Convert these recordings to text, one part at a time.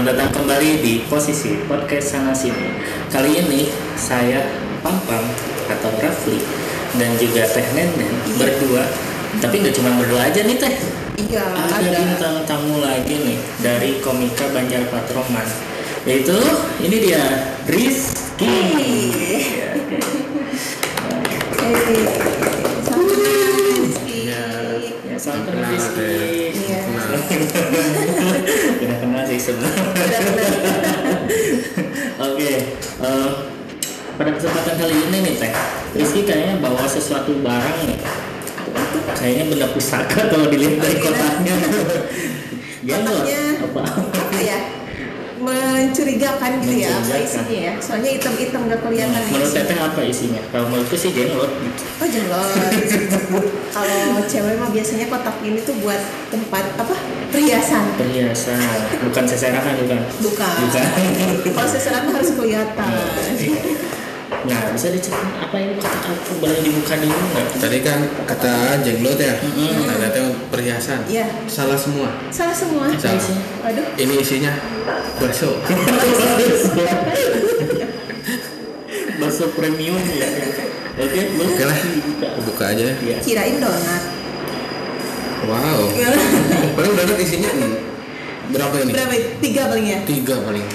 Selamat datang kembali di Posisi Podcast Sana Sini. Kali ini saya Pampang atau Rafli dan juga Teh Nenden berdua. Tapi nggak cuma berdua aja nih Teh. Iya, ada bintang tamu lagi nih dari Komika Banjar Patroman. Yaitu ini dia Rizky. Salam kenal Rizky. Iya. Udah kenal sih sebenarnya. Oke, pada kesempatan kali ini nih Teh, Rizky kayaknya bawa sesuatu barang nih. Kayaknya benda pusaka kalau dilihat dari kotaknya. Kotaknya apa ya? Mencurigakan gitu ya, apa isinya ya? Soalnya hitam-hitam nggak kelihatan. Menurut Teteh apa isinya? Kalau menurutku sih jenglot gitu. Oh jenglot. Kalau cewek mah biasanya kotak ini tuh buat tempat apa? Perhiasan. Perhiasan, bukan seserahan bukan? Bukan. Kalau seserahan harus kelihatan. Nah, bisa diceritain apa ini kotak apa? Boleh dibuka dulu nggak? Tadi kan kata jenglot ya, ternyata perhiasan. Iya. Salah semua. Salah semua. Salah. Aduh. Ini isinya bakso. Bakso premium ya. Oke lah. Buka aja. Ya. Kirain donat. Wow. Paling donat isinya berapa ini? Berapa? 3 paling ya? 3 paling.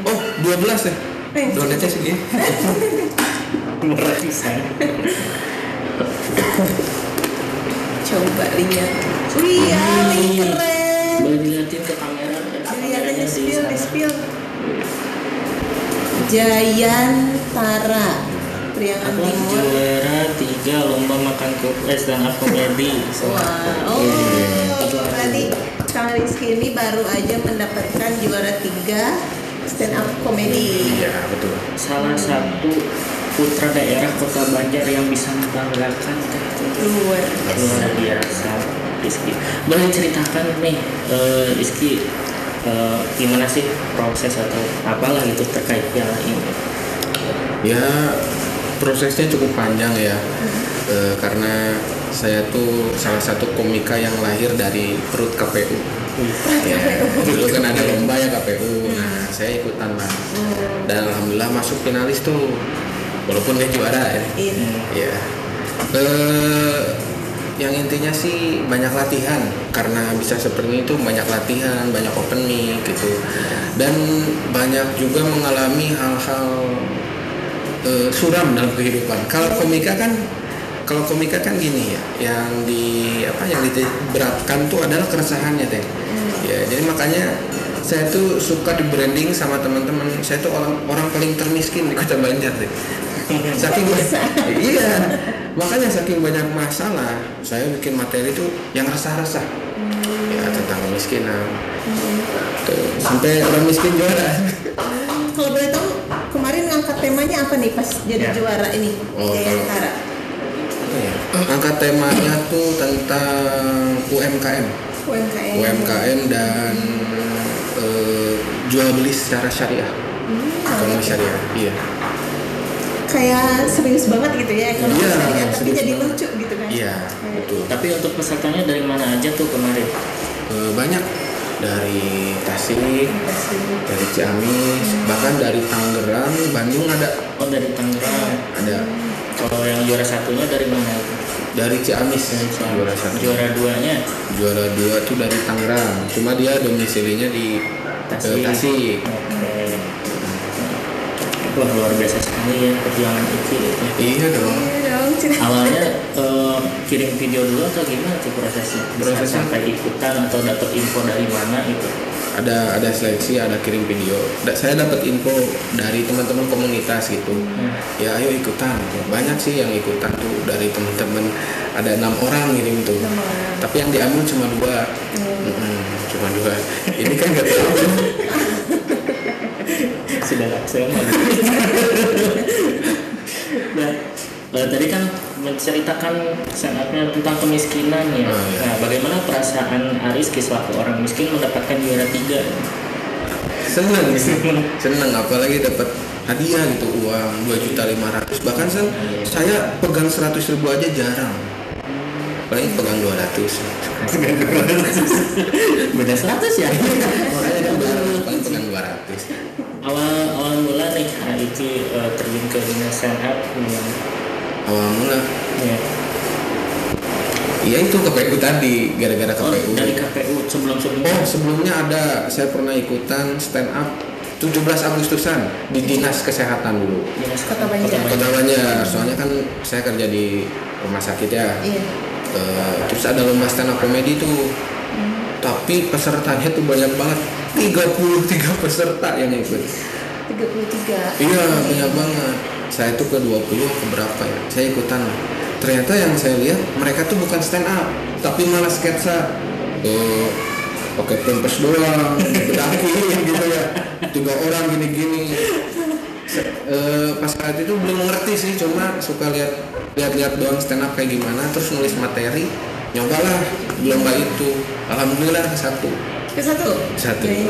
Oh, 12 ya. Donatnya segini. Murah pisan. Coba lihat. Wih, ya, keren. Boleh dilihatin ke kamera. Lihat aja spill. Jayantara Priangan Apa Timur. juara 3 lomba makan koples dan up komedi. Wah, berarti Kang Rizky ini baru aja mendapatkan juara 3 stand up komedi. Iya, betul. Salah satu putra daerah Kota Banjar yang bisa membanggakan. Luar biasa. Rizky, boleh ceritakan nih Rizky gimana sih proses atau apalah itu terkait piala ini? Ya, prosesnya cukup panjang ya. Karena saya tuh salah satu komika yang lahir dari perut KPU. Ya, dulu kan ada lomba ya KPU. Nah, saya ikutan lah. Dan alhamdulillah masuk finalis tuh. Walaupun dia juara ya. Ya. Yang intinya sih banyak latihan. Karena bisa seperti itu banyak latihan, banyak open mic gitu. Dan banyak juga mengalami hal-hal suram dalam kehidupan. Kalau komika kan gini ya, yang diberatkan tuh adalah keresahannya Teh. Ya, jadi makanya saya tuh suka di branding sama teman-teman. Saya tuh orang paling termiskin di Kota Banjar Teh. Saking iya, makanya saking banyak masalah, saya bikin materi tuh yang resah-resah. Ya, tentang kemiskinan. Tuh, sampai orang miskin juara. Kalau boleh tahu kemarin ngangkat temanya apa nih pas jadi juara ini? Jayantara. Angkat temanya tuh tentang UMKM dan jual beli secara syariah. Ekonomi syariah, iya. Kayak serius banget gitu ya ekonomi syariah, tapi jadi banget. lucu gitu kan? Iya, betul. Tapi untuk pesertanya dari mana aja tuh kemarin? Banyak dari Tasik, dari Ciamis, bahkan dari Tangerang, Bandung ada. Oh, dari Tangerang. Ada. Kalau yang juara satunya dari mana? Dari Ciamis. Juara 1. Juara 2-nya? Juara 2 tuh dari Tangerang. Cuma dia domisilinya di Tasik. Wah, luar biasa sekali ya perjuangan itu. Iya dong. Awalnya kirim video dulu atau gimana tuh prosesnya? Sampai ikutan atau dapat info dari mana itu? Ada seleksi, ada kirim video. Saya dapat info dari teman-teman komunitas gitu. Ya ayo ikutan. Banyak sih yang ikutan tuh dari teman-teman. Ada 6 orang ngirim tuh. Tapi yang diambil cuma 2. Cuma 2. Ini kan nggak tahu. Sudah lah, saya mau. Nah, tadi kan menceritakan stand-up-nya tentang kemiskinan ya. Nah, bagaimana perasaan Rizky selaku orang miskin mendapatkan juara 3? Seneng apalagi dapat hadiah gitu, uang 2.500.000. Bahkan saya pegang 100.000 aja jarang. Paling pegang 200. Beda 100 ya. Makanya kan paling pegang 200. Awal mula nih Iki terjun ke dunia stand up gimana? Awal mula Ya. iya itu KPU tadi, gara-gara KPU. Dari KPU sebelumnya. Sebelumnya saya pernah ikutan stand up 17 Agustusan di Dinas Kesehatan dulu. Dinas Kota Banjar. Kota Banjar, soalnya kan saya kerja di rumah sakit ya. Iya. Terus ada lomba stand up komedi tuh. Tapi pesertanya tuh banyak banget, 33 peserta yang ikut. 33. Iya, banyak banget. Saya tuh ke 20 ke berapa ya? Saya ikutan lah. Ternyata yang saya lihat mereka tuh bukan stand up, tapi malah sketsa. Pakai pampers doang, bedaki gitu ya. 3 orang gini-gini. Pas saat itu belum mengerti sih, cuma suka lihat doang stand up kayak gimana, terus nulis materi, nyobalah lomba itu. Alhamdulillah ke satu. Satu. Ya.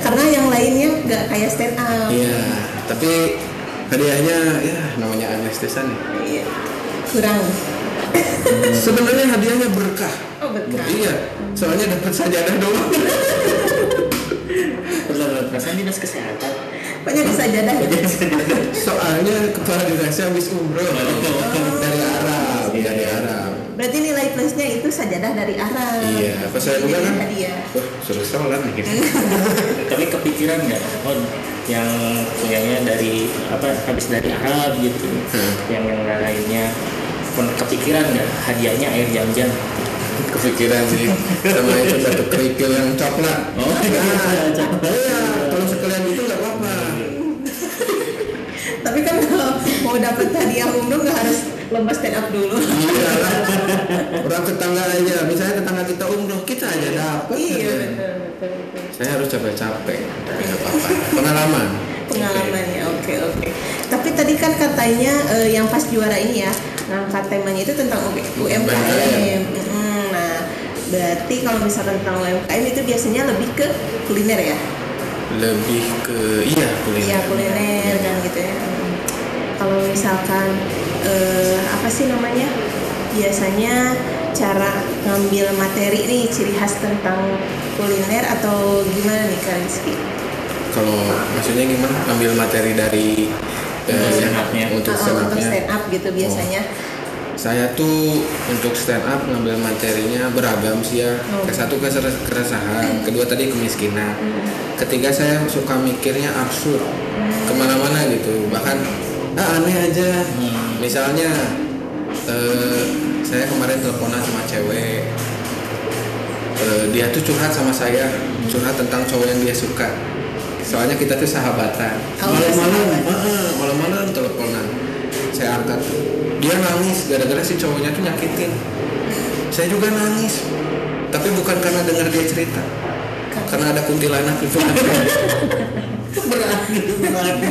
Karena yang lainnya nggak kayak stand up. Iya, tapi hadiahnya ya namanya anestesan ya. Iya. Kurang. Sebenarnya hadiahnya berkah. Oh, berkah. Iya, soalnya dapat sajadah doang. Perasaan dinas kesehatan. Banyak sajadah. Soalnya kepala dinasnya habis umroh dari Arab. Berarti nilai plusnya itu sajadah dari Arab. Iya, pas saya buka kan, hadiah. suruh sholat nih gitu. Tapi kepikiran nggak? Yang punyanya dari habis dari Arab gitu. Yang lainnya pun kepikiran nggak hadiahnya air jam-jam? Kepikiran sih, sama itu satu kerikil yang coklat. Iya, kalau sekalian itu nggak apa-apa. Tapi kan kalau mau dapat hadiah umroh nggak harus lomba stand up dulu. Iya, orang tetangga aja, misalnya tetangga kita umroh, kita aja dapat. Iya, betul. Saya harus capek-capek, tapi nggak apa-apa. Pengalaman Ya, oke. Tapi tadi kan katanya yang pas juara ini ya, ngangkat temanya itu tentang UMKM. Nah, berarti kalau misalkan tentang UMKM itu biasanya lebih ke kuliner ya? Lebih ke kuliner. Iya, kuliner kan gitu ya. Kalau misalkan apa sih namanya? Biasanya cara ngambil materi nih ciri khas tentang kuliner atau gimana nih Kak Rizky? Kalau maksudnya gimana? Ambil materi dari untuk stand up gitu biasanya. Saya tuh untuk stand up ngambil materinya beragam sih ya. Satu keresahan, kedua tadi kemiskinan. Ketiga saya suka mikirnya absurd, kemana-mana gitu. Bahkan aneh aja. Misalnya saya kemarin teleponan sama cewek. Dia tuh curhat sama saya, curhat tentang cowok yang dia suka. Soalnya kita tuh sahabatan. Malam-malam teleponan. Saya angkat. Dia nangis gara-gara si cowoknya tuh nyakitin. Saya juga nangis. Tapi bukan karena dengar dia cerita. Karena ada kuntilanak itu. Berarti.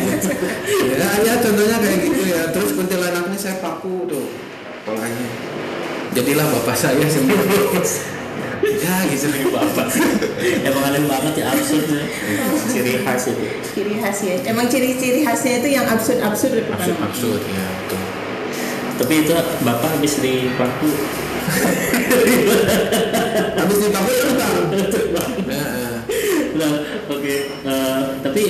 Ya contohnya kayak gitu ya. Terus kuntilanaknya saya paku tuh polanya. Jadilah bapak saya sendiri. Ya gitu nih bapak. Emang aneh banget ya, absurd ya. Ciri khas itu. Ciri khas ya. Emang ciri-ciri khasnya itu yang absurd ya. Absurd ya betul. Tapi itu bapak habis dipaku. Habis dipaku terbang. Nah, oke. Tapi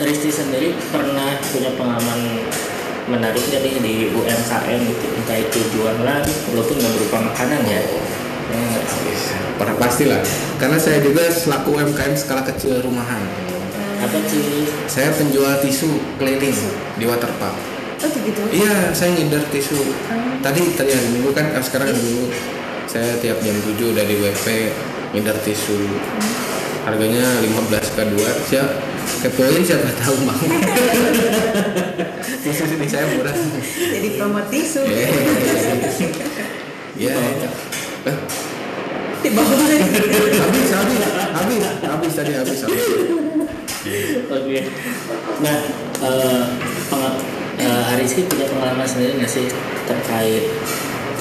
Rizky sendiri pernah punya pengalaman menarik nggak nih di UMKM gitu, entah itu jualan walaupun nggak berupa makanan ya? Pernah pastilah, karena saya juga selaku UMKM skala kecil rumahan. Apa sih? Saya penjual tisu keliling di waterpark. Oh gitu? Iya, saya ngider tisu. Tadi hari Minggu kan, sekarang hari Minggu. Saya tiap jam 7 udah di WP ngider tisu. Harganya 15 ke 2. Kepoin siapa tahu mau. Tisu sini saya murah. Jadi promo tisu. Iya. Di bawah. Habis tadi. Oke. Nah, Rizky punya pengalaman sendiri nggak sih terkait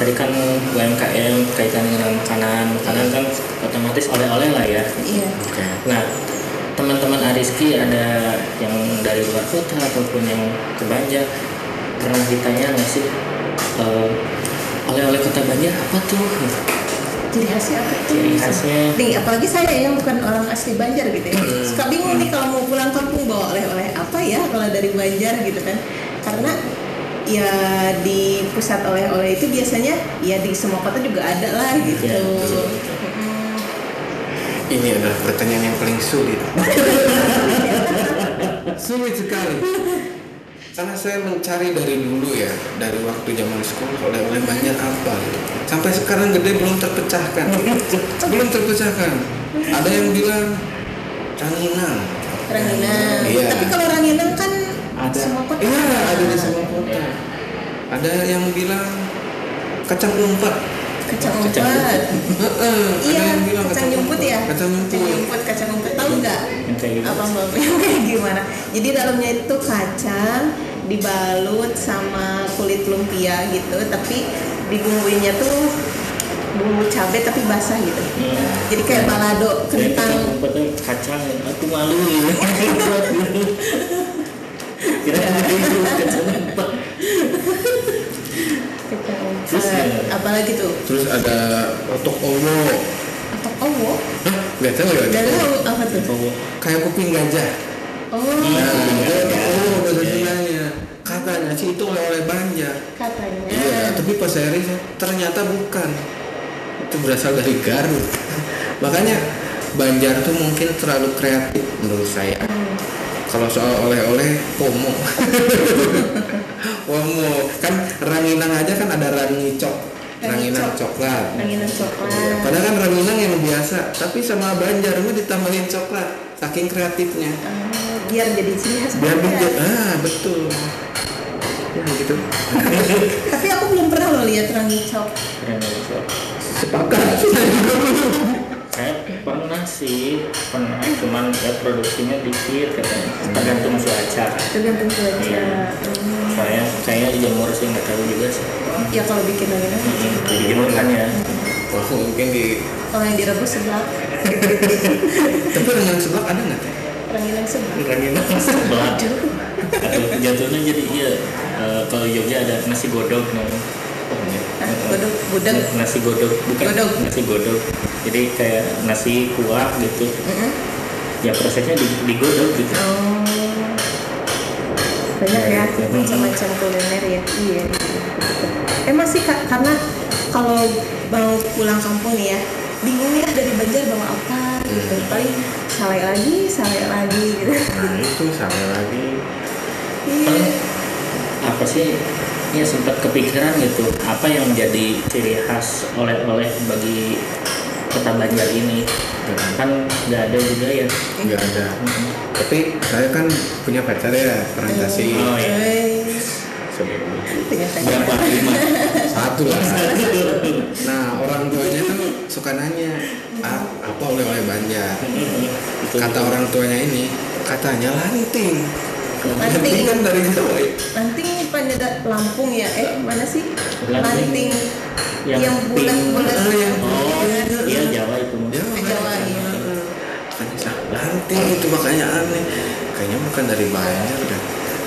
tadi kan UMKM kaitan dengan makanan kan otomatis oleh-oleh lah ya. Iya. Nah, teman-teman Rizky ada yang dari luar kota ataupun yang ke Banjar pernah ditanya nggak sih oleh-oleh kota Banjar apa tuh? Ciri khasnya apa tuh? Ciri khasnya Nih, apalagi saya yang bukan orang asli Banjar gitu ya. Suka bingung nih kalau mau pulang kampung bawa oleh-oleh apa ya kalau dari Banjar gitu kan. Karena ya di pusat oleh-oleh itu biasanya ya di semua kota juga ada lah gitu. Ya, Ini adalah pertanyaan yang paling sulit. Sulit sekali. Karena saya mencari dari dulu ya, dari waktu zaman sekolah oleh-oleh Banjar apa gitu. Sampai sekarang gede belum terpecahkan. Belum terpecahkan. Ada yang bilang ranginang. Ranginang. Iya. Tapi kalau ranginang kan Ada. semua kota. Iya, ada di semua kota. Ada yang bilang kacang umpet. Kacang umpet. Iya, Ada yang bilang kacang nyumput ya. Kacang nyumput. Kacang umpet tahu nggak? yang kayak gitu. Apa mbak? Kayak gimana? Jadi dalamnya itu kacang dibalut sama kulit lumpia gitu, tapi dibumbuinya tuh bumbu cabai tapi basah gitu. Jadi kayak balado kentang. Kacang, aku malu ya. Kira-kira itu kacang umpet. Kacang Terus, umpet. Apalagi tuh? Terus ada otok owo. Otak owo. Hah? Gak tahu ya? Dan tahu apa tuh? Kayak kuping gajah. Oh, Nah, itu bahasa Sundanya. Katanya sih itu oleh-oleh Banjar. katanya. Iya, tapi pas saya riset ternyata bukan. Itu berasal dari Garut. Makanya Banjar tuh mungkin terlalu kreatif menurut saya. Kalau soal oleh-oleh, pomo. Pomo. Kan ranginang aja kan ada rangicok. Ranginang coklat. Ranginang coklat. Padahal kan ranginang yang biasa, tapi sama Banjar mah ditambahin coklat. Saking kreatifnya. Biar jadi ciri khas Biar Banjar. betul. Ya gitu. Tapi aku belum pernah loh lihat rangicok. Sepakat. Saya pernah sih, cuman ya produksinya dikit katanya, tergantung cuaca. Tergantung cuaca. Iya. Saya jemur sih nggak tahu juga sih. Ya kalau bikin ranginang. Dijemur kan ya. Wah, mungkin di. Kalau yang direbus seblak. Tapi ranginang seblak ada nggak teh? Ranginang seblak. Ranginang sebelah. Atau jatuhnya jadi iya. Kalau Jogja ada nasi godog namanya. Godog, gudeg. Nasi godog, bukan Godog. nasi godog. Jadi kayak nasi kuah gitu. Ya prosesnya digodog gitu. Oh. Banyak ya macam-macam kuliner ya. Iya. Emang sih karena kalau mau pulang kampung nih ya, bingung ya dari Banjar bawa apa gitu. Paling sale lagi gitu. Nah itu sama lagi. Paling apa sih? Ya sempat kepikiran gitu. Apa yang menjadi ciri khas oleh-oleh bagi kota Banjar ini? Kan nggak ada juga ya. Nggak ada. Tapi saya kan punya pacar ya, perantasi. Oh iya. Ternyata Berapa? 5? Satu lah. Nah orang tuanya tuh suka nanya, apa oleh-oleh Banjar? Kata orang tuanya ini, katanya lanting. Lanting kan dari Jawa ya. Lanting pada Lampung ya? Mana sih? Lanting. Yang bulat-bulat. Oh iya Jawa itu. Jawa ya. Lanting itu makanya aneh. Kayaknya bukan dari Banjar dah.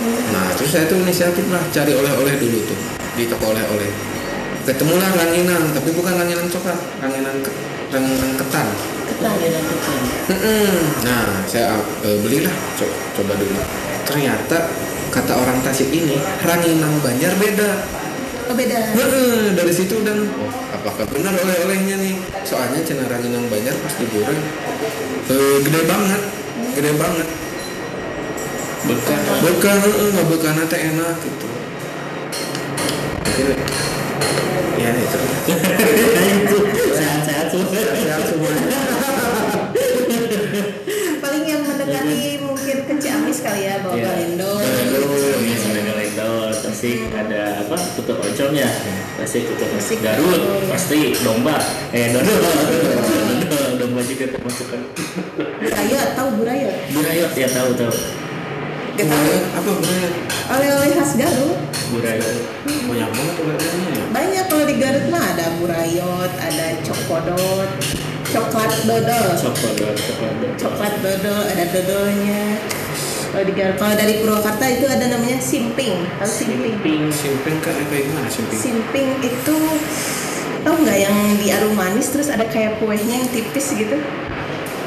Nah terus saya tuh inisiatif lah cari oleh-oleh dulu tuh di toko oleh-oleh. Ketemulah ranginang, tapi bukan ranginang coklat, ranginang ketan. Nah saya belilah, coba dulu. Ternyata kata orang Tasik ini ranginang Banjar beda. Oh beda. Dari situ dan apakah benar oleh-olehnya nih? Soalnya cina ranginang Banjar pas digoreng gede banget. Bekah, nggak bekahnya teh enak gitu. Jadi, ya itu. Itu sehat-sehat semuanya. Paling yang mendekati mungkin ke Ciamis kali ya, bawa galendo. Galendo, pasti ada apa? Tutup oncomnya, pasti tutup Garut, pasti domba, domba juga termasuk kan. Burayot, tahu burayot? Burayot ya tahu. Gak tahu. Apa burayot? Oleh-oleh khas Garut. Burayot. Banyak banget oleh-olehnya. Banyak kalau di Garut mah ada burayot, ada cokpodot, coklat dodol, coklat dodol, ada dodolnya. Kalau di Garut, kalau dari Purwakarta itu ada namanya simping. Tahu simping? Simping kan kayak gimana simping? Simping itu tahu nggak yang di Arum Manis terus ada kayak kuenya yang tipis gitu?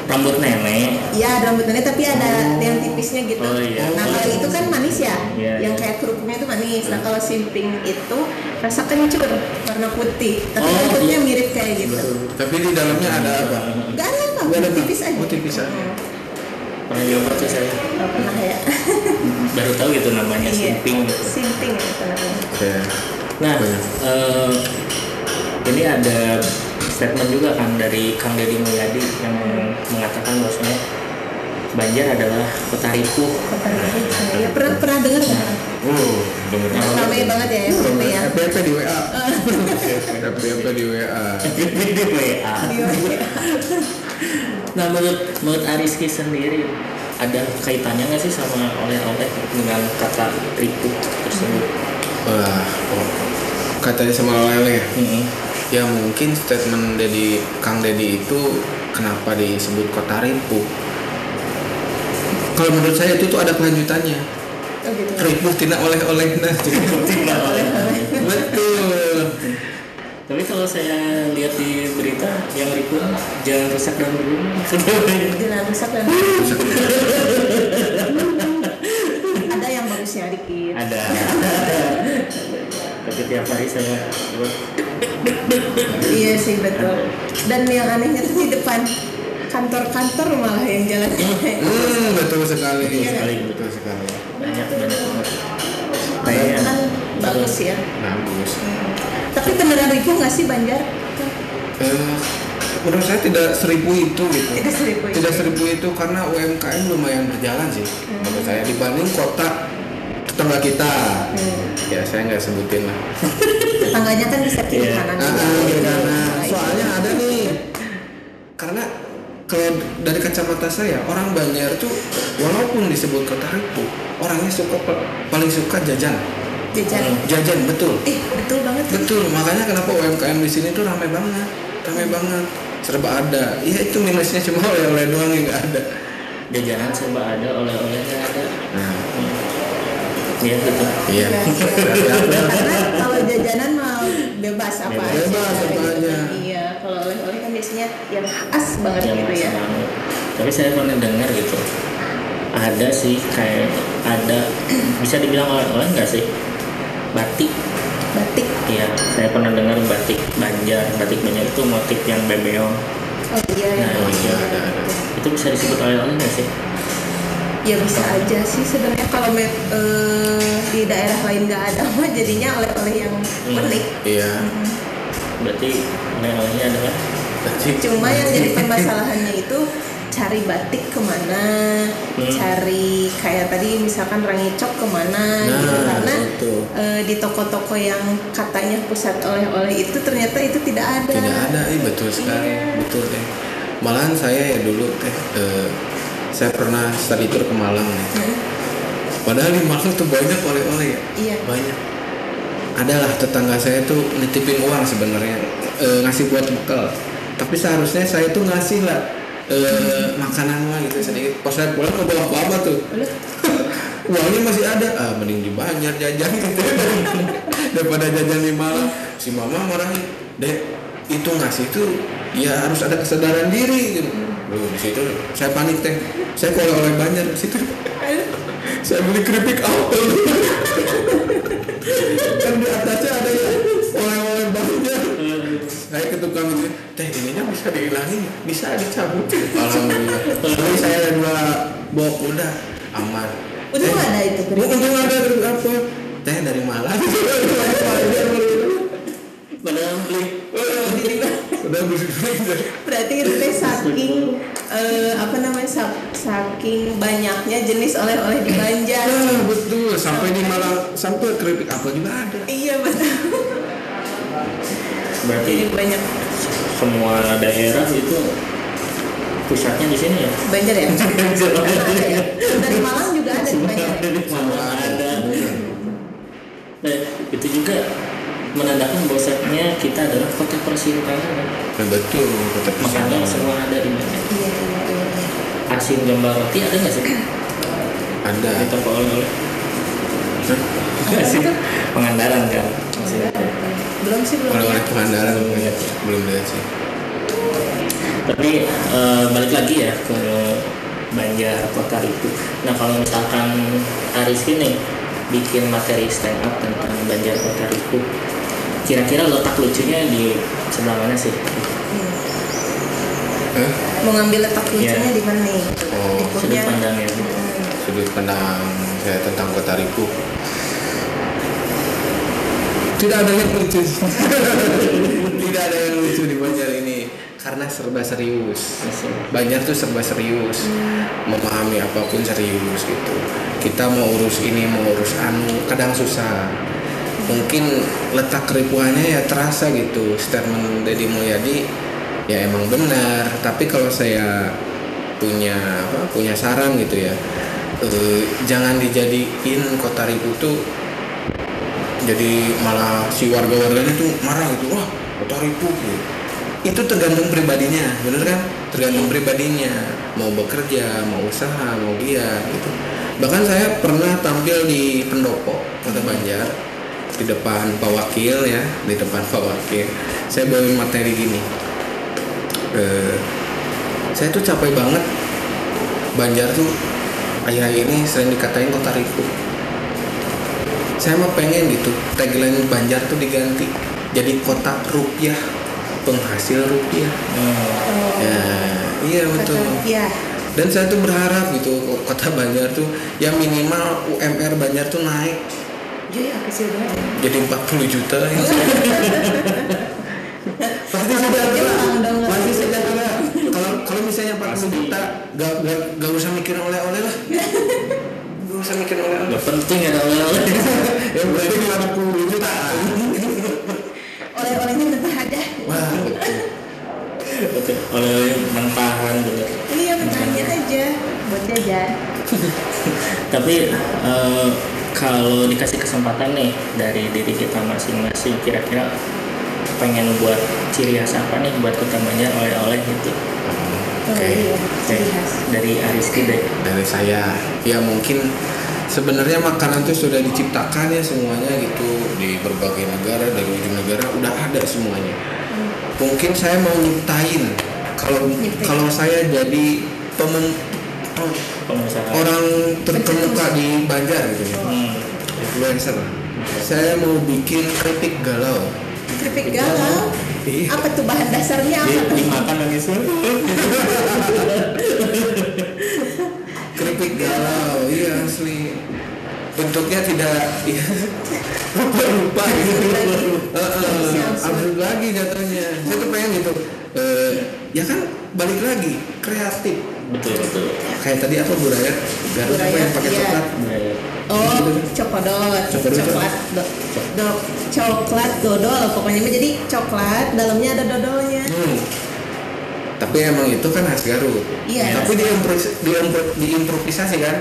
Rambut nenek. Iya, rambut nenek tapi ada yang tipisnya gitu. Oh, iya. Nah, kalau itu kan manis ya, Iya, yang iya. kayak kerupuknya itu manis. Nah, kalau simping itu rasa kencur, warna putih, tapi Oh, bentuknya iya. mirip kayak gitu. Tapi di dalamnya ada apa? Nggak ada apa, Nggak ada apa? tipis aja. Oh, tipis aja. Pernah nyoba tuh saya. Nggak pernah ya. Baru tahu gitu namanya Iya. simping gitu. Simping itu namanya. Oke. Nah, Banyak. ini ada statement juga kan dari Kang Deddy Mulyadi yang mengatakan bahwasanya Banjar adalah kota ripuh. Kota Ripuh saya pernah dengar nggak? Bener. Ramai banget ya FYP ya. FYP di WA. FYP di WA. Di WA. Iya. Nah, menurut Ariski sendiri ada kaitannya nggak sih sama oleh-oleh dengan kata ripuh tersebut? Wah, katanya sama oleh-oleh ya? Mm-mm. Ya mungkin statement dari Kang Deddy itu kenapa disebut kota ripuh. Kalau menurut saya itu tuh ada kelanjutannya. Oh gitu. Ripuh tina oleh-oleh nah. Betul. Tapi kalau saya lihat di berita yang ripuh jangan rusak dan berguna. Jalan rusak dan ada yang bagusnya dikit. Ada. Tapi tiap hari saya buat Iya sih betul. Dan yang anehnya tuh di depan kantor-kantor malah yang jalan. Betul sekali. Iya. Betul sekali. banyak banget. Kayaknya Kan bagus ya. Bagus. Tapi beneran ripuh nggak sih Banjar? Menurut saya tidak seribu itu gitu. Tidak seribu itu. Tidak seribu itu karena UMKM lumayan berjalan sih. Menurut saya dibanding kota tetangga kita. Ya saya nggak sebutin lah. Tetangganya kan bisa kiri Iya. kanan. Soalnya ada nih. Karena kalau dari kacamata saya orang Banjar tuh walaupun disebut kota ripuh, orangnya paling suka jajan. Jajan betul. Betul banget. Betul, makanya kenapa UMKM di sini tuh ramai banget, serba ada. Iya itu minusnya cuma oleh-oleh doang yang nggak ada. jajanan serba ada, oleh-olehnya ada. Nah, Iya gitu. iya. Karena kalau jajanan mau bebas apa aja. Bebas apa gitu. aja. Iya, kalau oleh-oleh kan biasanya yang khas banget Yang gitu ya. senang. Tapi saya pernah dengar gitu. Ada sih kayak ada bisa dibilang oleh-oleh nggak sih? Batik. Batik. Iya, saya pernah dengar batik Banjar. Batik Banjar itu motif yang bebeong. Oh iya ya. Nah, iya, ada. Itu bisa disebut oleh-oleh nggak sih? Ya bisa aja sih sebenarnya kalau di daerah lain nggak ada mah jadinya oleh-oleh yang unik. Iya. Berarti oleh-olehnya adalah Cuma yang jadi permasalahannya itu cari batik kemana, cari kayak tadi misalkan rangicok kemana gitu karena betul. di toko-toko yang katanya pusat oleh-oleh itu ternyata itu tidak ada. Tidak ada, betul sekali, Iya. betul teh. Malahan saya ya dulu teh, saya pernah study tour ke Malang nih. Padahal di Malang tuh banyak oleh-oleh ya, Iya. banyak. Adalah tetangga saya tuh nitipin uang sebenarnya, ngasih buat bekal. Tapi seharusnya saya tuh ngasih lah makanan lah gitu sedikit. Pas saya pulang nggak bawa apa-apa tuh. Uangnya masih ada, mending di Banjar jajan gitu daripada jajan di Malang. Si mama marahin, dek itu ngasih tuh ya harus ada kesadaran diri gitu. Loh, di situ saya panik teh, saya oleh-oleh Banjar di situ. Saya beli keripik apel. Kan di atasnya ada ya oleh-oleh Banjar. Saya ke tukang itu, teh ininya bisa dihilangin, bisa dicabut. Alhamdulillah. Tapi saya ada 2 box udah aman. Udah ada itu keripik. Untung ada keripik apa? Teh dari Malang. padahal beli Udah bersih. Berarti itu teh saking saking banyaknya jenis oleh-oleh di Banjar. Betul, sampai di Malang sampai keripik apa juga ada. Iya betul. berarti Jadi banyak semua daerah itu pusatnya di sini ya. Banjar ya. Ada ya. Dari Malang juga ada di Banjar. Dari Malang ada. Nah, itu juga menandakan bahwasanya kita adalah kota persiltangan. Betul, kota Makanya Pesanggerahan. semua ada di mana. Iya. Asin gambar roti ada nggak sih? Ada. Di toko oleh-oleh. Asin Pangandaran kan. Asin. Belum sih, belum Oleh-oleh ya. Pangandaran belum lihat sih. Tapi balik lagi ya ke Banjar Kota Riku. Nah kalau misalkan Aris ini bikin materi stand up tentang Banjar Kota Riku, kira-kira letak lucunya di sebelah mana sih? Hah? Mau ngambil letak lucunya Iya. di mana nih? Oh, Sudut pandangnya. Sudut pandang saya tentang Kota Riku. Tidak ada yang lucu. Tidak ada yang lucu di Banjar ini karena serba serius. Banjar tuh serba serius. Memahami apapun serius gitu. Kita mau urus ini, mau urus anu, kadang susah. Mungkin letak keripuannya ya terasa gitu. Statement Deddy Mulyadi ya emang benar, tapi kalau saya punya saran gitu ya, jangan dijadiin Kota Riku tuh jadi malah si warga-warganya tuh marah gitu, wah Kota Riku gitu. Itu tergantung pribadinya, bener kan? Tergantung pribadinya, mau bekerja, mau usaha, mau giat gitu. Bahkan saya pernah tampil di pendopo Kota Banjar di depan Pak Wakil ya, di depan Pak Wakil. Saya bawain materi gini. Saya tuh capek banget. Banjar tuh akhir-akhir ini sering dikatain Kota Riku. Saya mah pengen gitu tagline Banjar tuh diganti jadi kota rupiah, penghasil rupiah. Ya, iya betul. Iya. Dan saya tuh berharap gitu kota Banjar tuh ya minimal UMR Banjar tuh naik Jadi apa sih udah? jadi 40 juta ya. Pasti sudah pasti sudah kalau misalnya 40 juta gak usah mikirin oleh-oleh lah. Gak usah mikirin oleh-oleh. Gak penting ada oleh-oleh. Yang penting 40 juta. Oleh-olehnya tetap ada. Wah, Betul. Oleh-oleh mentahan gitu. Iya, bertanya aja buat jajan. Tapi kalau dikasih kesempatan nih dari diri kita masing-masing, kira-kira pengen buat ciri khas apa nih buat Kota Banjar oleh-oleh gitu? Oke. Iya, ciri khas. Dari Ariski deh. Dari saya ya mungkin sebenarnya makanan tuh sudah diciptakan ya semuanya gitu di berbagai negara, dari ujung negara udah ada semuanya. Mungkin saya mau nyiptain kalau saya jadi Pengusaha. orang terkemuka di Banjar gitu ya, influencer. Saya mau bikin keripik galau. Keripik galau. Iya. Apa tuh bahan dasarnya apa tuh? Dimakan lagi sih. Keripik galau, iya asli. Bentuknya tidak ya, rupa-rupa gitu. Absurd lagi jatuhnya. Saya tuh pengen gitu. Ya kan balik lagi kreatif. Betul. Kayak tadi apa Burayat? Garut apa yang pakai Iya. coklat? Oh, cokodot, coklat dodol, pokoknya mah jadi coklat, dalamnya ada dodolnya. Tapi emang itu kan khas Garut. Iya. Tapi diimprovisasi kan?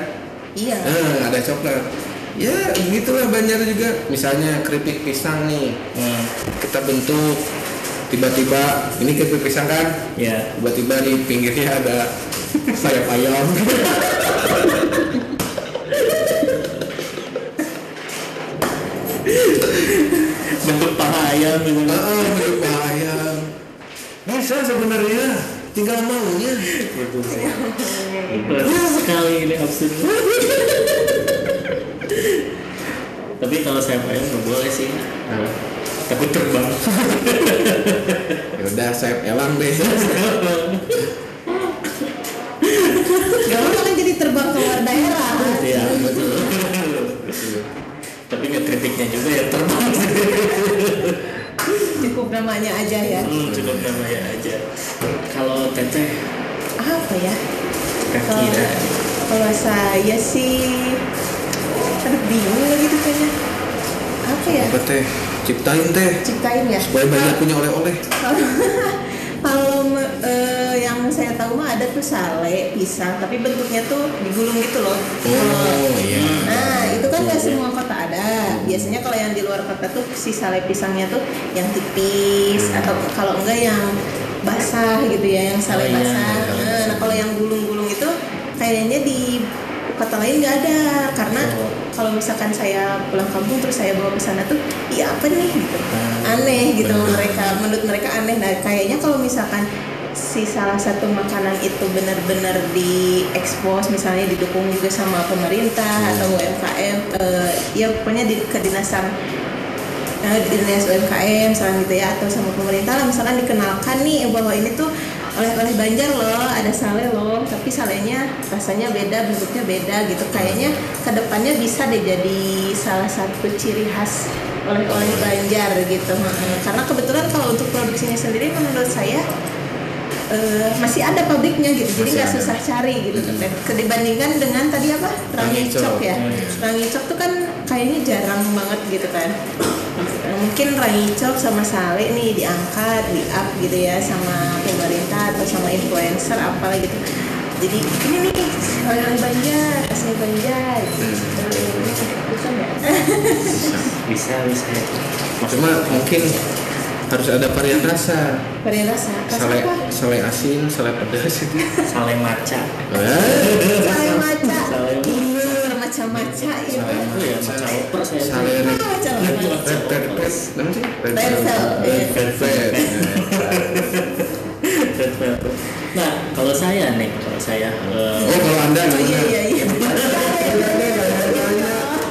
Iya. Ada coklat. Ya gitulah Banjar juga. Misalnya keripik pisang nih, kita bentuk. Tiba-tiba ini keripik pisang kan? Ya. Tiba-tiba di pinggirnya ada sayap ayam. Bentuk paha ayam gitu. Bentuk ayam. Bisa sebenarnya, tinggal maunya. Betul sih. Betul sekali ini absurd. Tapi kalau saya ayam nggak boleh sih. Takut terbang. Ya udah sayap elang deh. Gak apa kan jadi terbang keluar daerah. Iya betul. Tapi nggak kritiknya juga ya terbang. Cukup namanya aja ya. Cukup namanya aja. Kalau teteh Apa ya? kira-kira Kalau saya sih, aduh bingung lagi tuh kayaknya. Apa ya? Apa teh? Ciptain teh. Ciptain ya. Supaya banyak punya oleh-oleh. Kalau yang saya tahu mah ada tuh sale pisang, tapi bentuknya tuh digulung gitu loh. Oh iya. Nah itu kan nggak semua kota ada. Biasanya kalau yang di luar kota tuh si sale pisangnya tuh yang tipis atau kalau enggak yang basah gitu ya, yang sale Oh, iya. basah. Nah kalau yang gulung-gulung itu kayaknya di kota lain nggak ada, karena kalau misalkan saya pulang kampung terus saya bawa ke sana tuh, iya apa nih gitu, aneh gitu menurut mereka aneh. Nah kayaknya kalau misalkan si salah satu makanan itu benar-benar diekspos, misalnya didukung juga sama pemerintah atau UMKM, ya pokoknya di kedinasan dinas UMKM misalnya gitu ya, atau sama pemerintah lah, misalkan dikenalkan nih bahwa ini tuh oleh-oleh Banjar loh, ada sale loh, tapi salenya rasanya beda, bentuknya beda gitu. Kayaknya kedepannya bisa deh jadi salah satu ciri khas oleh-oleh Banjar gitu. Karena kebetulan kalau untuk produksinya sendiri menurut saya masih ada pabriknya gitu, jadi nggak susah cari gitu. Dibandingkan dengan tadi apa, Rangicok ya, Rangicok tuh kan kayaknya jarang banget gitu kan. Mungkin Rangicok sama sale nih diangkat, di up gitu ya sama pemerintah atau sama influencer apalah gitu. Jadi ini nih oleh-oleh Banjar, asli Banjar gitu. Bisa nggak? Bisa. Cuma mungkin harus ada varian rasa. Varian rasa apa? Sale asin, sale pedas itu. Sale maca. Sale maca. Sale Maca-maca ya. itu ya maca oper saya. Sale Maca. red namanya sih? Red velvet. Red velvet. Nah, kalau saya Kalau Anda Iya.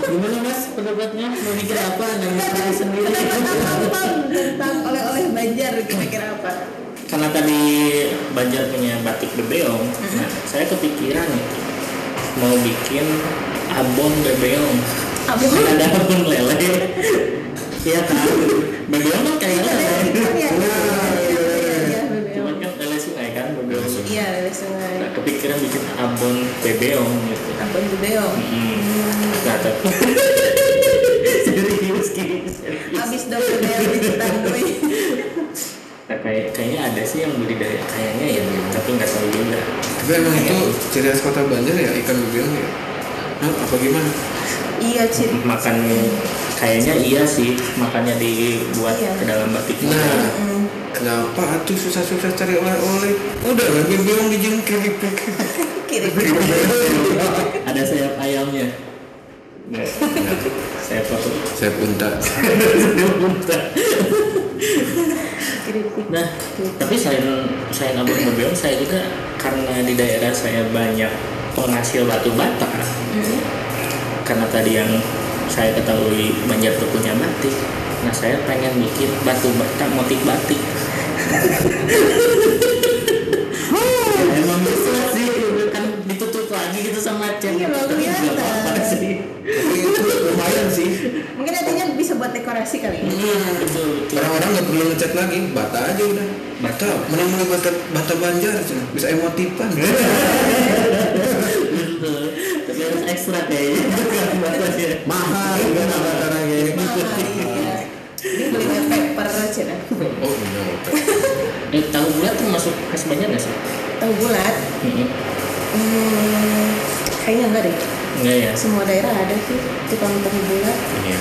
gimana Mas pendapatnya? Mau mikir apa? Anda sendiri. Tentang oleh-oleh Banjar kira-kira apa? Karena tadi Banjar punya batik bebeong, nah saya kepikiran nih mau bikin abon bebeong. Abon? Ada abon lele. Iya kan? Bebeong kan kayak lele. Cuman kan lele sungai kan bebeong. Iya, lele sungai. Nah, kepikiran bikin abon bebeong gitu. Abon bebeong. Nah, tapi serius. Abis dong bebeong ditandui. Nah, kayaknya ada sih yang budidaya kayaknya ya, tapi nggak tahu juga. Tapi emang itu ciri khas kota Banjar ya, ikan bebeong ya? Apa gimana? Iya, Cid. Makan kayaknya iya sih, makannya dibuat ke dalam batik. Nah, kenapa atuh susah-susah cari oleh-oleh? Udah lah bebeong dijengkrik. Kiri. Ada sayap ayamnya. Nggak. Sayap apa? Saya punta. Nah, tapi selain abon bebeong, saya juga karena di daerah saya banyak penghasil batu bata. Karena tadi yang saya ketahui Banjar tuh punya batik. Nah, saya pengen bikin batu bata motif batik. Ya, emang bisa sih, kan ditutup lagi gitu sama cat. Iya, Tapi nggak apa-apa sih. Tapi itu lumayan sih. Mungkin nantinya bisa buat dekorasi kali ya. Betul. Orang-orang nggak perlu ngecat lagi, bata aja udah. Bata, mana bata Banjar, bisa emotifan. Tapi harus ekstra kayaknya. Mahal kan bata lagi. Iya. Ini beli paper Cid. Oh benar. Tahu bulat tuh masuk khas Banjar nggak sih? Tahu bulat? Kayaknya enggak deh. Enggak ya. Semua daerah ada sih tukang tahu bulat. Iya.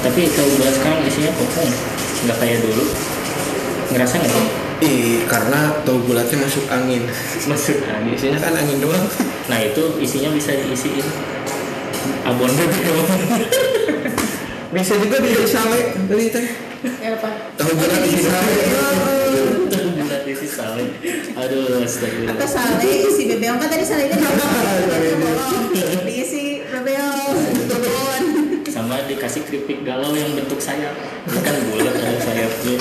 Tapi tahu bulat sekarang isinya kopong, nggak kayak dulu. Ngerasa nggak sih? Karena tahu bulatnya masuk angin. Masuk angin. Isinya kan angin doang. Nah itu isinya bisa diisiin abon bebeong. Bisa juga di sale dari teh. Ya apa? Tahu bulat di sale. Tahu bulat isi sale. Aduh, astagfirullah. Atau sale isi bebeong, kan tadi salenya bolong. Diisi bebeong, bebon. Sama dikasih keripik galau yang bentuk sayap. Bukan bulat ada sayapnya.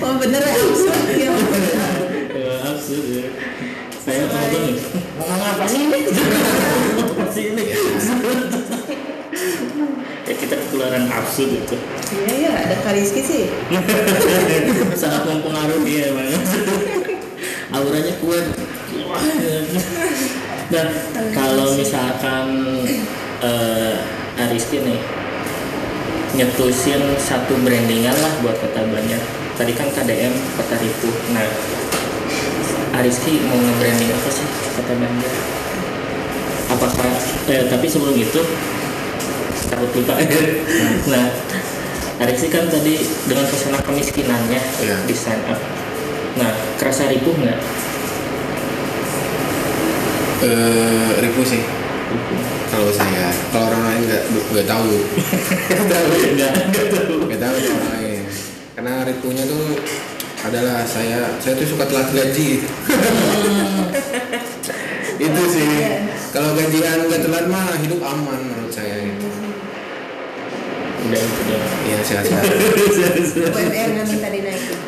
Oh bener ya, absurd ya. Absurd ya. Saya ngomong apa sih ini? Apa sih ini? Ya kita ketularan absurd itu. Iya, ada Kariski sih. Sangat mempengaruhi ya emang. Auranya kuat. Dan kalau misalkan Ariski nih nyetusin satu brandingan lah buat Kota Banjar. Tadi kan KDM Kota Ripuh. Nah, Ariski mau nge-branding apa sih Kota Banjar? Apakah tapi sebelum itu takut lupa. Nah, Ariski kan tadi dengan pesona kemiskinannya di stand up. Nah, kerasa ripuh nggak? Ribu sih kalau saya. Kalau orang lain nggak tahu. Nggak tahu orang lain. Karena ripunya tuh adalah saya tuh suka telat gaji. Itu sih. Kalau gajian nggak telat mah hidup aman menurut saya gitu. Udah. Iya sehat-sehat. UMR nggak minta dinaikin.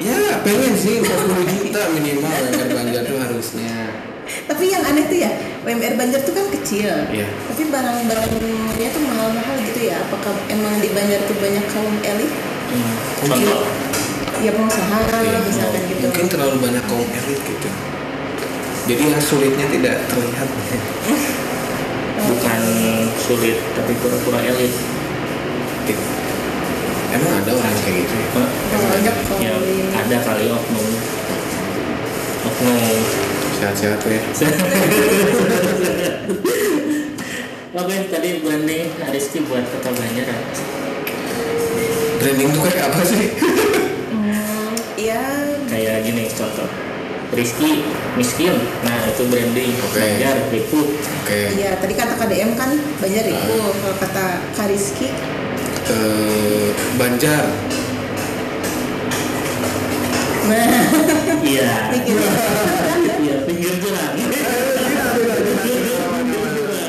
Ya pengen sih 40 juta minimal UMR Banjar tuh harusnya. Tapi yang aneh tuh ya, UMR Banjar tuh kan kecil. Iya. Tapi barang-barangnya tuh mahal-mahal gitu ya. Apakah emang di Banjar tuh banyak kaum elit? Contoh. Ya pengusaha Iya, misalkan gitu. mungkin terlalu banyak kaum elit gitu. Jadi yang sulitnya tidak terlihat. Bukan sulit tapi pura-pura elit. Emang ada orang kayak gitu? Banyak kali. Ya, ada kali oknum. Sehat-sehat ya. Oke, tadi branding Rizky buat Kota Banjar. Branding tuh kayak apa sih? Ya. Kayak gini contoh. Rizky miskin, nah itu branding. Oke. Banjar ribu. Oke. Iya, tadi kata KDM kan Banjar itu. Kalau kata Kariski Banjar. nah, Iya. mikir. Iya, pinggir jalan.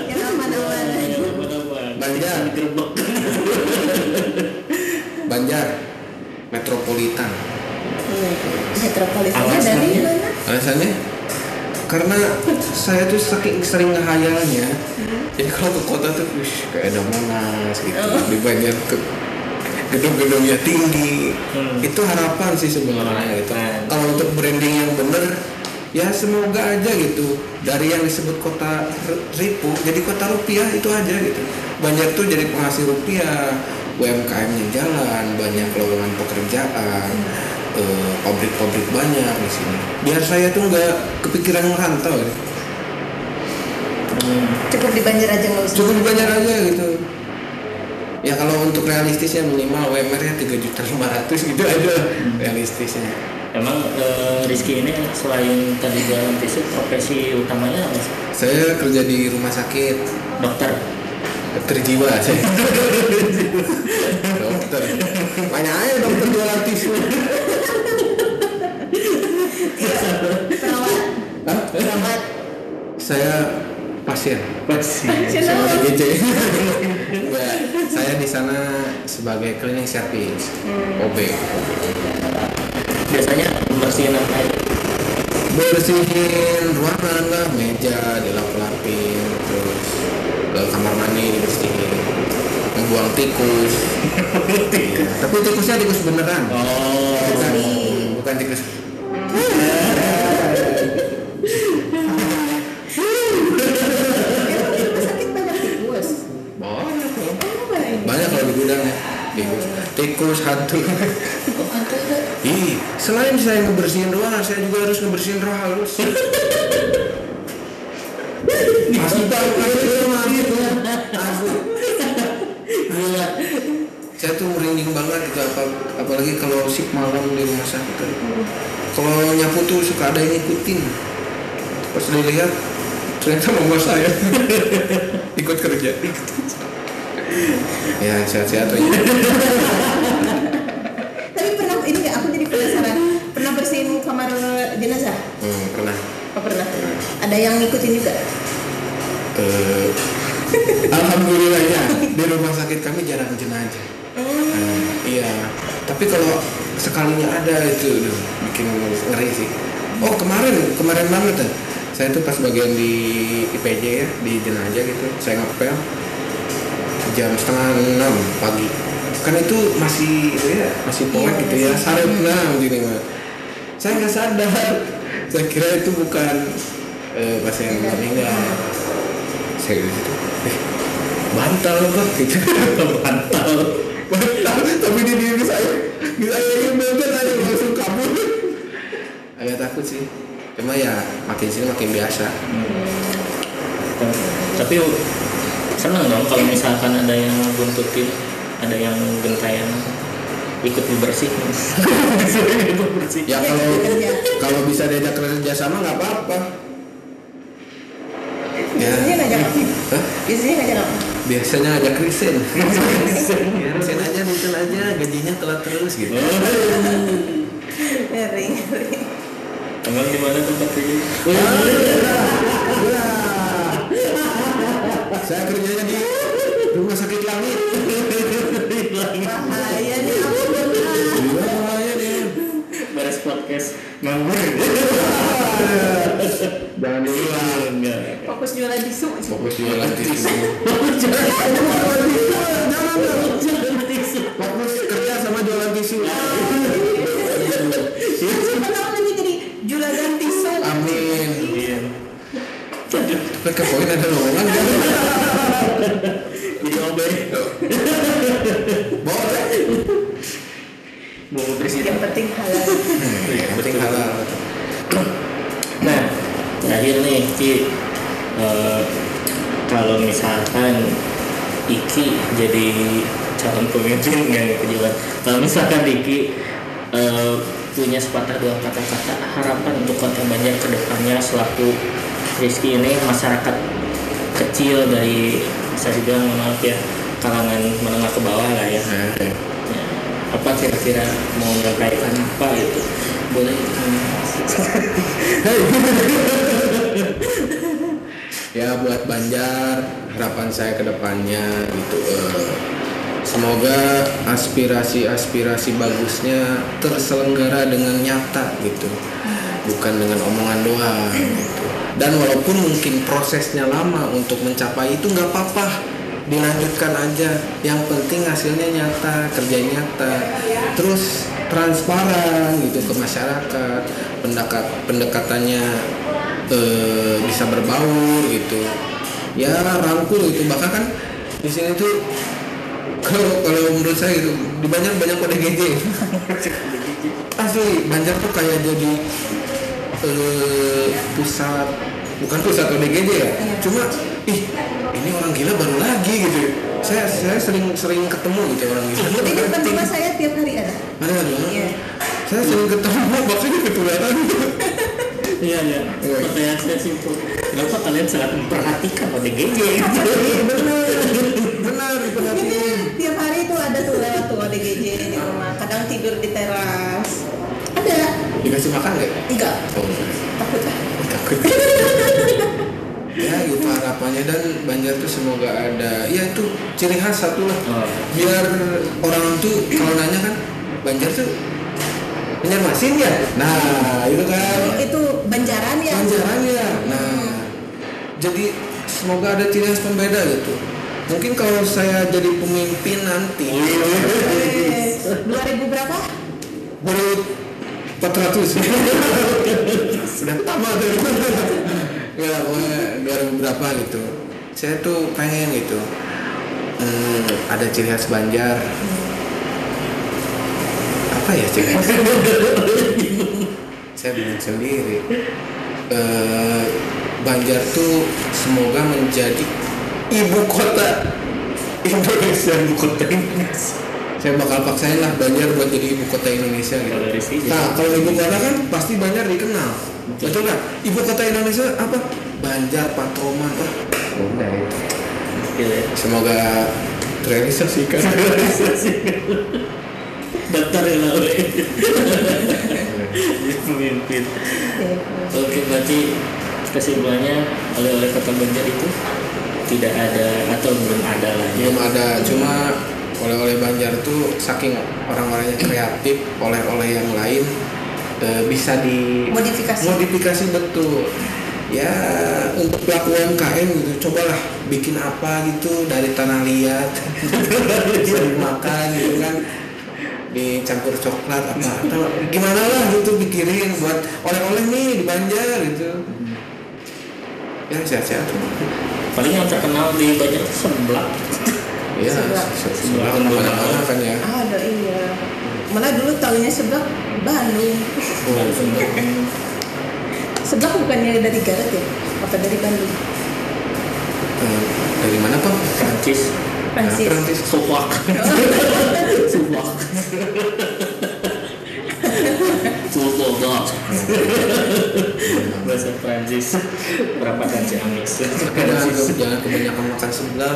Yang aman-aman. Banjar. Gerbek. Banjar. Metropolitan. Metropolitannya Alasannya? dari mana? Alasannya? Karena saya tuh saking sering ngehayalnya. Jadi kalau ke kota tuh kayak ada Monas gitu. Di Banjar tuh gedung-gedungnya tinggi. Itu harapan sih sebenarnya gitu. Kalau untuk branding yang bener, ya semoga aja gitu. Dari yang disebut kota ribu jadi kota rupiah itu aja gitu. Banjar tuh jadi penghasil rupiah, UMKM-nya jalan, banyak lowongan pekerjaan, pabrik-pabrik banyak di sini. Biar saya tuh nggak kepikiran merantau. Gitu. Cukup di Banjar aja nggak usah. Cukup di Banjar aja gitu. Ya kalau untuk realistisnya minimal UMR-nya 3.500.000 gitu aja realistisnya. Emang Rizky ini selain tadi jualan tisu, profesi utamanya apa sih? Saya kerja di rumah sakit, Dokter. dokter jiwa saya. Dokter. Banyak aja dokter jualan tisu. Perawat. Hah? Perawat. Saya pasien. Pasien. Sama DGC. Ya, saya di sana sebagai cleaning service, OB. Biasanya bersihin apa aja? Bersihin ruangan lah, meja dilap-lapin, terus kamar mandi dibersihin, membuang tikus. Iya, tapi tikusnya tikus beneran. Oh. Bukan tikus. Sakit banyak tikus. Banyak loh. Banyak. Banyak kalau di gudang ya. Tikus, hantu. Ih, selain saya ngebersihin ruangan, saya juga harus ngebersihin roh halus. Asli saya tuh merinding banget gitu, apalagi kalau shift malam di rumah sakit. Kalau nyapu tuh suka ada yang ngikutin. Pas dilihat ternyata mama saya ikut kerja. Ya sehat-sehat aja. Tapi pernah ini nggak? Aku jadi penasaran. Pernah bersihin kamar jenazah? Pernah. Oh, pernah. Ada yang ngikutin juga? Alhamdulillah ya, di rumah sakit kami jarang jenazah. Iya, tapi kalau sekalinya ada itu bikin ngeri sih. Oh kemarin banget ya. Saya tuh pas bagian di IPJ ya, di jenazah gitu, saya ngepel jam 5:30 pagi. Kan itu masih poek gitu ya, sarepna begini mah. Saya nggak sadar, saya kira itu bukan pasien meninggal. Saya gitu, bantal kok gitu. bantal, tapi di diri saya ingin bener aja langsung kabur. Agak takut sih, cuma ya makin sini makin biasa. Tapi seneng dong kalau misalkan ada yang buntutin, ada yang gentayangan, ikut bersih. Ya kalau bisa diajak kerja sama nggak apa-apa. Biasanya ngajak apa? Hah? Biasanya ngajak apa? Biasanya ngajak resign. Ya, resign aja, gajinya telat terus gitu. Ngeri. Emang di mana tempat kerja? Saya kerjanya di rumah sakit langit. Bahaya nih ampun. Iya, bahaya nih. Beres podcast nganggur. Jangan diulang. Enggak. Fokus jualan tisu. Fokus jualan tisu. Fokus kerja sama jualan tisu. Siapa tahu nanti jadi juragan tisu. Amin. Iya. Tapi ke poin ada lowongan kan? Dicoba. Boleh. Mau nutrisi. Yang penting halal. Yang penting halal. Nah, terakhir nih Ki, kalau misalkan Iki jadi calon pemimpin nggak kejuan, kalau misalkan Iki punya sepatah dua kata-kata harapan untuk Kota Banjar ke depannya selaku Rizky ini masyarakat kecil dari saya dibilang maaf ya kalangan menengah ke bawah lah ya. Ya, apa kira-kira mau menyampaikan apa gitu boleh Ya buat Banjar, harapan saya ke depannya gitu. Semoga aspirasi-aspirasi bagusnya terselenggara dengan nyata gitu, bukan dengan omongan doang gitu. Dan walaupun mungkin prosesnya lama untuk mencapai itu nggak apa-apa, dilanjutkan aja. Yang penting hasilnya nyata, kerja nyata, terus transparan gitu ke masyarakat, pendekatannya bisa berbaur gitu, ya rangkul gitu. Bahkan kan di sini tuh kalau menurut saya gitu di Banjar banyak ODGJ. Asli Banjar tuh kayak jadi pusat, bukan pusat ODGJ ya, cuma ini orang gila baru lagi gitu. Saya sering ketemu gitu orang gila. Di depan rumah saya tiap hari ada. Ada. Iya. Saya sering ketemu makanya ketularan. Iya. Pertanyaan saya simpel. Kenapa kalian sangat memperhatikan ODGJ? Benar diperhatiin. Tiap hari itu ada tuh lewat tuh ODGJ di rumah. Kadang tidur di teras. Ada. Dikasih makan nggak? Enggak. Oh, Takut lah. takut. Ya gitu harapannya, dan Banjar tuh semoga ada, ya itu ciri khas satu lah. Biar orang tuh kalau nanya kan Banjar tuh Banjarmasin ya. Nah itu kan. Itu Banjaran ya. Banjaran ya. Nah jadi semoga ada ciri khas pembeda gitu. Mungkin kalau saya jadi pemimpin nanti 2000 berapa? baru 400 sudah tamat tuh. Ya pokoknya 2000 berapa gitu. Saya tuh pengen gitu ada ciri khas Banjar. Apa ya ciri khas? Saya bingung sendiri. Banjar tuh semoga menjadi ibu kota Indonesia. Ibu kota Indonesia. Saya bakal paksain lah Banjar buat jadi ibu kota Indonesia gitu. Nah kalau ibu kota kan pasti Banjar dikenal. Betul nggak? Ibu kota Indonesia apa? Banjar, Patroman, udah itu. Semoga terrealisasikan. Daftar ya lah pemimpin. Oke, berarti kesimpulannya oleh Kota Banjar itu tidak ada atau belum ada lah. Belum ada, cuma oleh-oleh Banjar tuh saking orang-orangnya kreatif, oleh-oleh yang lain bisa dimodifikasi betul. Ya untuk pelaku UMKM gitu, cobalah bikin apa gitu dari tanah liat bisa dimakan gitu kan, dicampur coklat apa atau gimana lah gitu, pikirin buat oleh-oleh nih di Banjar gitu. Ya sehat-sehat. Paling yang terkenal di Banjar itu seblak. Iya, seblak mana-mana kan ya. Ada iya. Malah dulu tahunya seblak Bandung. Seblak bukannya dari Garut ya? Apa dari Bandung? Dari mana Pak? Prancis. Prancis. Subak. Subak. Subak. Amix. Bahasa Prancis. Berapa kan Amix? Jangan kebanyakan makan sebelah,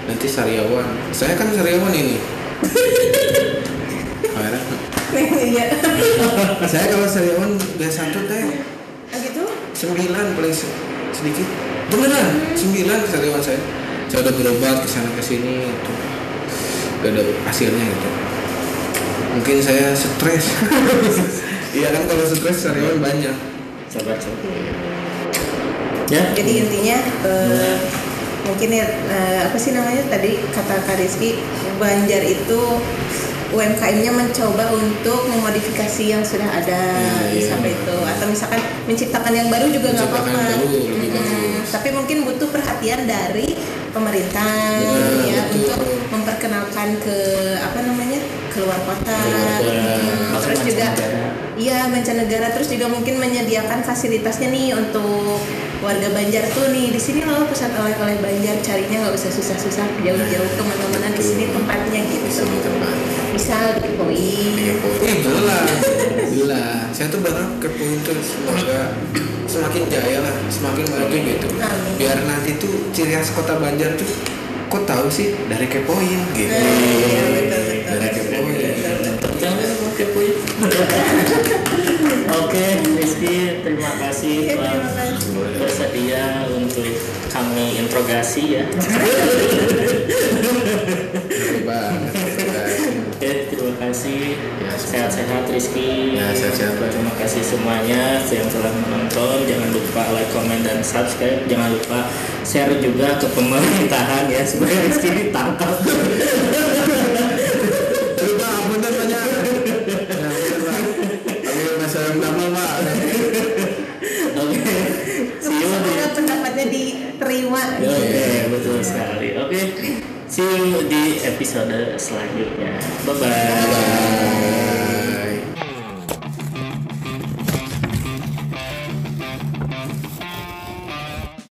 nanti sariawan. Saya kan sariawan ini. Iya. Saya kalau sariawan biasa satu teh. Ah gitu? 9 paling sedikit. Beneran 9 sariawan saya. Saya udah berobat ke sana ke sini gitu. Gak ada hasilnya gitu. Mungkin saya stres. Iya kan kalau stres sariawan banyak. Sabar. Ya. Jadi intinya mungkin ya apa sih namanya tadi kata Kak Rizky, Banjar itu UMKM-nya mencoba untuk memodifikasi yang sudah ada sampai itu, atau misalkan menciptakan yang baru juga nggak apa-apa. Tapi mungkin butuh perhatian dari pemerintah ya untuk memperkenalkan ke apa namanya keluar kota, terus juga iya mancanegara, terus juga mungkin menyediakan fasilitasnya nih untuk warga Banjar tuh nih di sini loh pusat oleh-oleh Banjar, carinya nggak usah susah-susah jauh-jauh kemana-mana, di sini tempatnya gitu. Bisa kepoin. Gila. Saya tuh berharap kepoin tuh semoga semakin jaya lah, semakin maju gitu. Biar nanti tuh ciri khas kota Banjar tuh, kok tahu sih dari kepoin gitu. Dari kepoin. Jangan mau kepoin. Oke, Rizky, terima kasih telah bersedia untuk kami interogasi ya. Terima kasih. Sehat-sehat Rizky. Ya, sehat-sehat. Terima kasih semuanya yang telah menonton. Jangan lupa like, comment, dan subscribe. Jangan lupa share juga ke pemerintahan ya supaya Rizky ditangkap. Lupa bener banyak. Ambil masalah nama Pak. Oke. See you. Semoga pendapatnya diterima. Oke, betul sekali. Oke. See you di episode selanjutnya. Bye-bye. Bye.